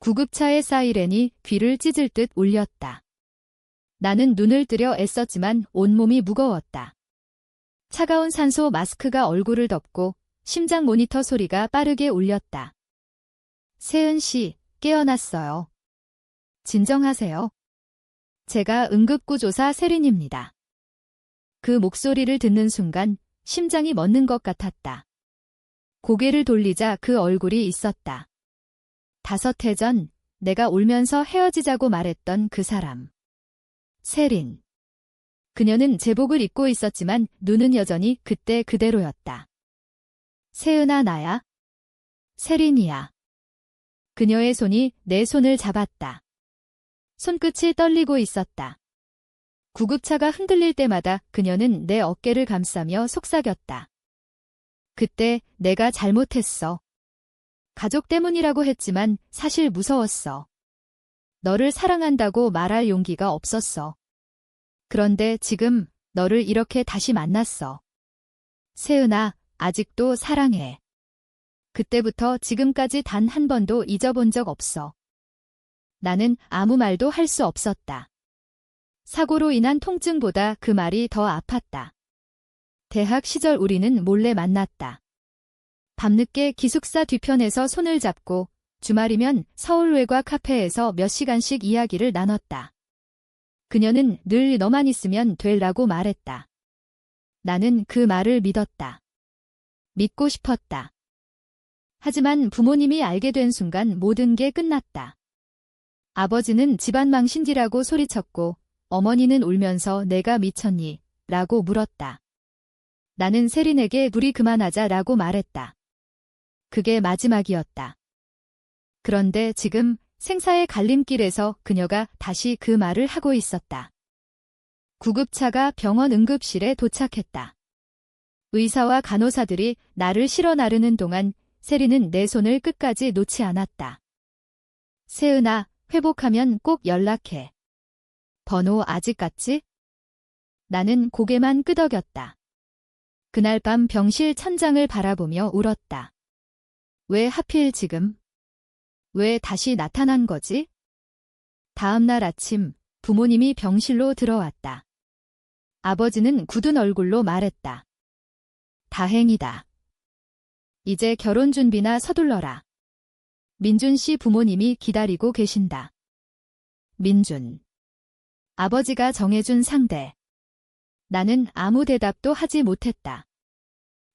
구급차의 사이렌이 귀를 찢을 듯 울렸다. 나는 눈을 뜨려 애썼지만 온몸이 무거웠다. 차가운 산소 마스크가 얼굴을 덮고 심장 모니터 소리가 빠르게 울렸다. 세은 씨, 깨어났어요. 진정하세요. 제가 응급구조사 세린입니다. 그 목소리를 듣는 순간 심장이 멎는 것 같았다. 고개를 돌리자 그 얼굴이 있었다. 5해 전 내가 울면서 헤어지자고 말했던 그 사람. 세린. 그녀는 제복을 입고 있었지만 눈은 여전히 그때 그대로였다. 세은아, 나야. 세린이야. 그녀의 손이 내 손을 잡았다. 손끝이 떨리고 있었다. 구급차가 흔들릴 때마다 그녀는 내 어깨를 감싸며 속삭였다. 그때 내가 잘못했어. 가족 때문이라고 했지만 사실 무서웠어. 너를 사랑한다고 말할 용기가 없었어. 그런데 지금 너를 이렇게 다시 만났어. 세은아, 아직도 사랑해. 그때부터 지금까지 단 한 번도 잊어본 적 없어. 나는 아무 말도 할 수 없었다. 사고로 인한 통증보다 그 말이 더 아팠다. 대학 시절 우리는 몰래 만났다. 밤늦게 기숙사 뒤편에서 손을 잡고 주말이면 서울 외곽 카페에서 몇 시간씩 이야기를 나눴다. 그녀는 늘 너만 있으면 될라고 말했다. 나는 그 말을 믿었다. 믿고 싶었다. 하지만 부모님이 알게 된 순간 모든 게 끝났다. 아버지는 집안 망신지라고 소리쳤고 어머니는 울면서 내가 미쳤니? 라고 물었다. 나는 세린에게 우리 그만하자 라고 말했다. 그게 마지막이었다. 그런데 지금 생사의 갈림길에서 그녀가 다시 그 말을 하고 있었다. 구급차가 병원 응급실에 도착했다. 의사와 간호사들이 나를 실어 나르는 동안 세린은 내 손을 끝까지 놓지 않았다. 세은아, 회복하면 꼭 연락해. 번호 아직 같지? 나는 고개만 끄덕였다. 그날 밤 병실 천장을 바라보며 울었다. 왜 하필 지금? 왜 다시 나타난 거지? 다음 날 아침 부모님이 병실로 들어왔다. 아버지는 굳은 얼굴로 말했다. 다행이다. 이제 결혼 준비나 서둘러라. 민준 씨 부모님이 기다리고 계신다. 민준. 아버지가 정해준 상대. 나는 아무 대답도 하지 못했다.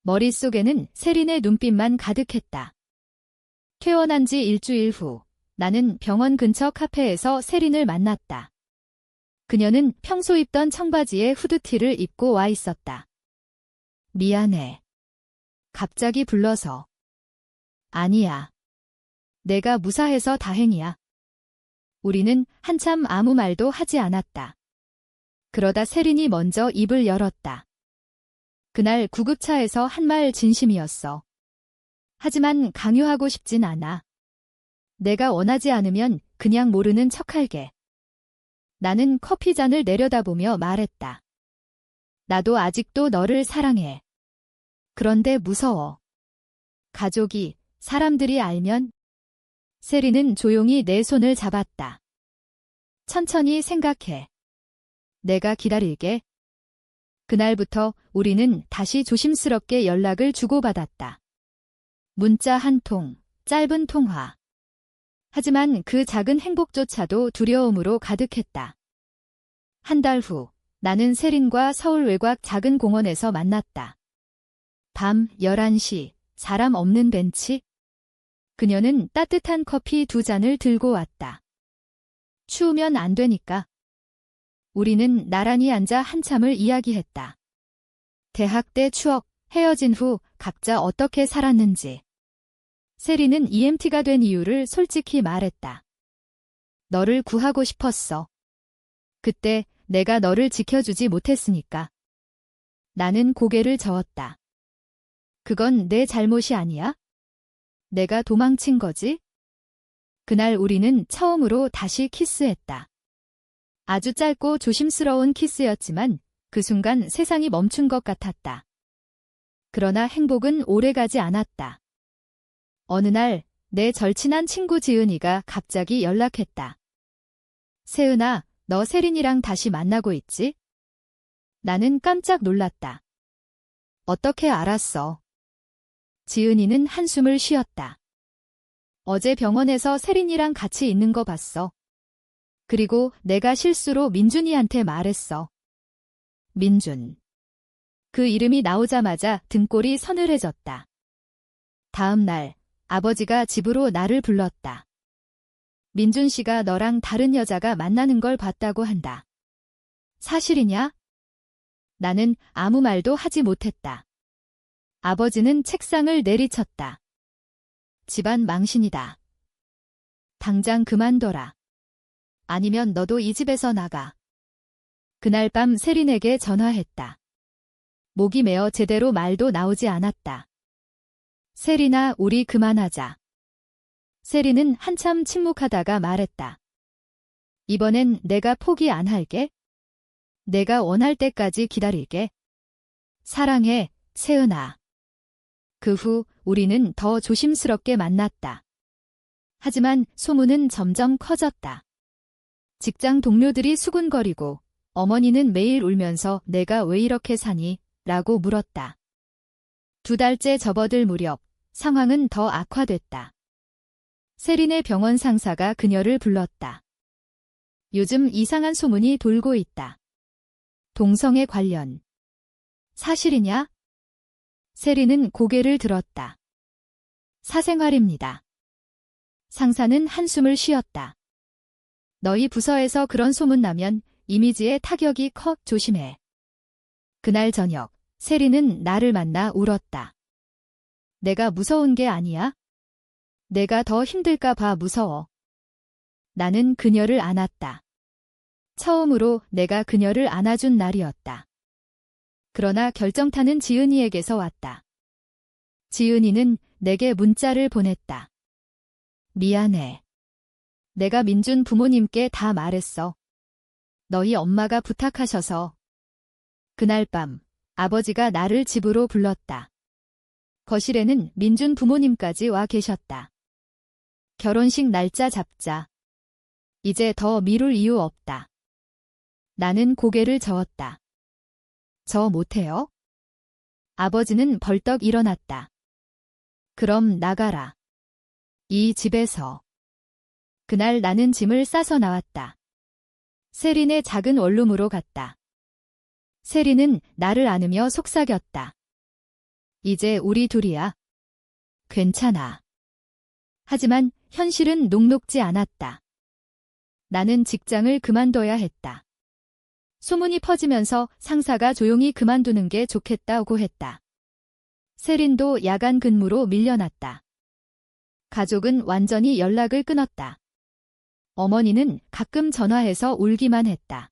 머릿속에는 세린의 눈빛만 가득했다. 퇴원한 지 일주일 후 나는 병원 근처 카페에서 세린을 만났다. 그녀는 평소 입던 청바지에 후드티를 입고 와 있었다. 미안해. 갑자기 불러서. 아니야. 내가 무사해서 다행이야. 우리는 한참 아무 말도 하지 않았다. 그러다 세린이 먼저 입을 열었다. 그날 구급차에서 한 말 진심이었어. 하지만 강요하고 싶진 않아. 내가 원하지 않으면 그냥 모르는 척할게. 나는 커피잔을 내려다보며 말했다. 나도 아직도 너를 사랑해. 그런데 무서워. 가족이, 사람들이 알면? 세린은 조용히 내 손을 잡았다. 천천히 생각해. 내가 기다릴게. 그날부터 우리는 다시 조심스럽게 연락을 주고받았다. 문자 한 통, 짧은 통화. 하지만 그 작은 행복조차도 두려움으로 가득했다. 한 달 후, 나는 세린과 서울 외곽 작은 공원에서 만났다. 밤 11시, 사람 없는 벤치. 그녀는 따뜻한 커피 2잔을 들고 왔다. 추우면 안 되니까. 우리는 나란히 앉아 한참을 이야기했다. 대학 때 추억, 헤어진 후 각자 어떻게 살았는지. 세린은 EMT가 된 이유를 솔직히 말했다. 너를 구하고 싶었어. 그때 내가 너를 지켜주지 못했으니까. 나는 고개를 저었다. 그건 내 잘못이 아니야? 내가 도망친 거지? 그날 우리는 처음으로 다시 키스했다. 아주 짧고 조심스러운 키스였지만 그 순간 세상이 멈춘 것 같았다. 그러나 행복은 오래가지 않았다. 어느 날 내 절친한 친구 지은이가 갑자기 연락했다. 세은아, 너 세린이랑 다시 만나고 있지? 나는 깜짝 놀랐다. 어떻게 알았어? 지은이는 한숨을 쉬었다. 어제 병원에서 세린이랑 같이 있는 거 봤어. 그리고 내가 실수로 민준이한테 말했어. 민준. 그 이름이 나오자마자 등골이 서늘해졌다. 다음 날 아버지가 집으로 나를 불렀다. 민준 씨가 너랑 다른 여자가 만나는 걸 봤다고 한다. 사실이냐? 나는 아무 말도 하지 못했다. 아버지는 책상을 내리쳤다. 집안 망신이다. 당장 그만둬라. 아니면 너도 이 집에서 나가. 그날 밤 세린에게 전화했다. 목이 메어 제대로 말도 나오지 않았다. 세린아, 우리 그만하자. 세린은 한참 침묵하다가 말했다. 이번엔 내가 포기 안 할게. 내가 원할 때까지 기다릴게. 사랑해, 세은아. 그 후 우리는 더 조심스럽게 만났다. 하지만 소문은 점점 커졌다. 직장 동료들이 수군거리고 어머니는 매일 울면서 내가 왜 이렇게 사니? 라고 물었다. 2달째 접어들 무렵 상황은 더 악화됐다. 세린의 병원 상사가 그녀를 불렀다. 요즘 이상한 소문이 돌고 있다. 동성애 관련. 사실이냐? 세린은 고개를 들었다. 사생활입니다. 상사는 한숨을 쉬었다. 너희 부서에서 그런 소문 나면 이미지에 타격이 커. 조심해. 그날 저녁 세린은 나를 만나 울었다. 내가 무서운 게 아니야. 내가 더 힘들까 봐 무서워. 나는 그녀를 안았다. 처음으로 내가 그녀를 안아준 날이었다. 그러나 결정타는 지은이에게서 왔다. 지은이는 내게 문자를 보냈다. 미안해. 내가 민준 부모님께 다 말했어. 너희 엄마가 부탁하셔서. 그날 밤 아버지가 나를 집으로 불렀다. 거실에는 민준 부모님까지 와 계셨다. 결혼식 날짜 잡자. 이제 더 미룰 이유 없다. 나는 고개를 저었다. 저 못해요? 아버지는 벌떡 일어났다. 그럼 나가라. 이 집에서. 그날 나는 짐을 싸서 나왔다. 세린의 작은 원룸으로 갔다. 세린은 나를 안으며 속삭였다. 이제 우리 둘이야. 괜찮아. 하지만 현실은 녹록지 않았다. 나는 직장을 그만둬야 했다. 소문이 퍼지면서 상사가 조용히 그만두는 게 좋겠다고 했다. 세린도 야간 근무로 밀려났다. 가족은 완전히 연락을 끊었다. 어머니는 가끔 전화해서 울기만 했다.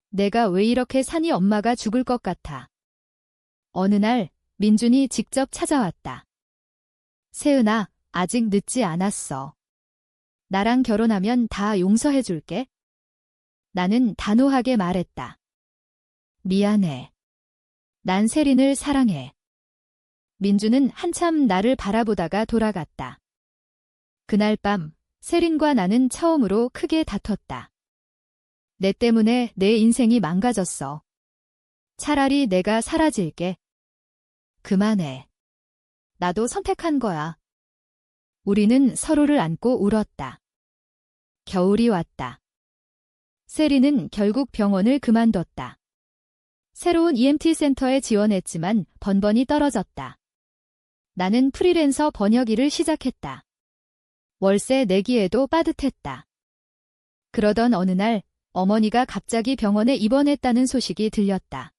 내가 왜 이렇게 사니 엄마가 죽을 것 같아. 어느 날 민준이 직접 찾아왔다. 세은아, 아직 늦지 않았어. 나랑 결혼하면 다 용서해줄게. 나는 단호하게 말했다. 미안해. 난 세린을 사랑해. 민준은 한참 나를 바라보다가 돌아갔다. 그날 밤 세린과 나는 처음으로 크게 다퉜다. 내 때문에 내 인생이 망가졌어. 차라리 내가 사라질게. 그만해. 나도 선택한 거야. 우리는 서로를 안고 울었다. 겨울이 왔다. 세린은 결국 병원을 그만뒀다. 새로운 EMT 센터에 지원했지만 번번이 떨어졌다. 나는 프리랜서 번역 일을 시작했다. 월세 내기에도 빠듯했다. 그러던 어느 날 어머니가 갑자기 병원에 입원했다는 소식이 들렸다.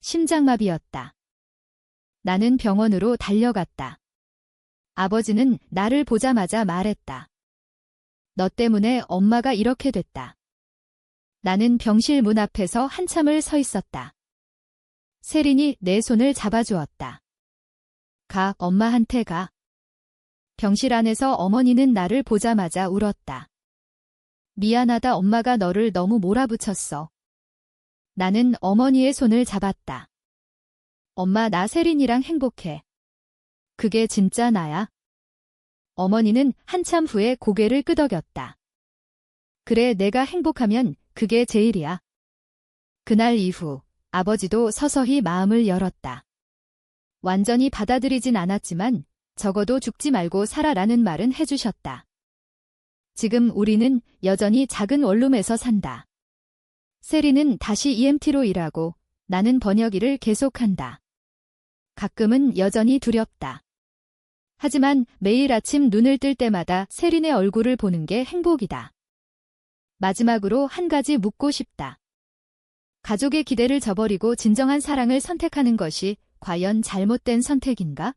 심장마비였다. 나는 병원으로 달려갔다. 아버지는 나를 보자마자 말했다. 너 때문에 엄마가 이렇게 됐다. 나는 병실 문 앞에서 한참을 서 있었다. 세린이 내 손을 잡아주었다. 가, 엄마한테 가. 병실 안에서 어머니는 나를 보자마자 울었다. 미안하다, 엄마가 너를 너무 몰아붙였어. 나는 어머니의 손을 잡았다. 엄마, 나 세린이랑 행복해. 그게 진짜 나야. 어머니는 한참 후에 고개를 끄덕였다. 그래, 내가 행복하면 그게 제일이야. 그날 이후 아버지도 서서히 마음을 열었다. 완전히 받아들이진 않았지만 적어도 죽지 말고 살아라는 말은 해주셨다. 지금 우리는 여전히 작은 원룸에서 산다. 세리는 다시 EMT로 일하고 나는 번역 일을 계속한다. 가끔은 여전히 두렵다. 하지만 매일 아침 눈을 뜰 때마다 세린의 얼굴을 보는 게 행복이다. 마지막으로 한 가지 묻고 싶다. 가족의 기대를 저버리고 진정한 사랑을 선택하는 것이 과연 잘못된 선택인가?